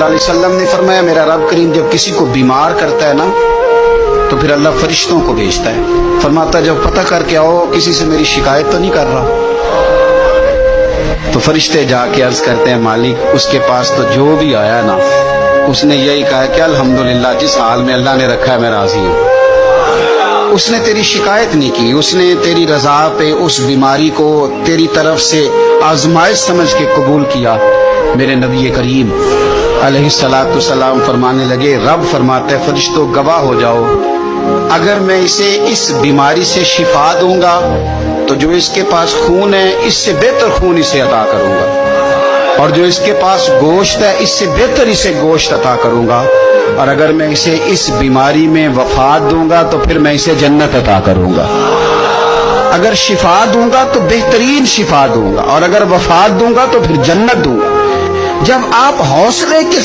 اللہ علیہ وسلم نے فرمایا میرا رب کریم جب کسی کو بیمار کرتا ہے نا تو پھر اللہ فرشتوں کو بھیجتا ہے، فرماتا ہے جب پتہ کر کے آؤ کسی سے میری شکایت تو نہیں کر رہا۔ تو فرشتے جا کے عرض کرتے ہیں مالک اس کے پاس تو جو بھی آیا نا اس نے یہی کہا کہ الحمدللہ جس حال میں اللہ نے رکھا ہے میں راضی ہوں۔ اس نے تیری شکایت نہیں کی، اس نے تیری رضا پہ اس بیماری کو تیری طرف سے آزمائش سمجھ کے قبول کیا۔ میرے نبی کریم علیہ الصلوۃ والسلام فرمانے لگے، رب فرماتا ہے فرشتوں گواہ ہو جاؤ، اگر میں اسے اس بیماری سے شفا دوں گا تو جو اس کے پاس خون ہے اس سے بہتر خون اسے عطا کروں گا، اور جو اس کے پاس گوشت ہے اس سے بہتر اسے گوشت عطا کروں گا، اور اگر میں اسے اس بیماری میں وفات دوں گا تو پھر میں اسے جنت عطا کروں گا۔ اگر شفا دوں گا تو بہترین شفا دوں گا، اور اگر وفات دوں گا تو پھر جنت دوں گا۔ جب آپ حوصلے کے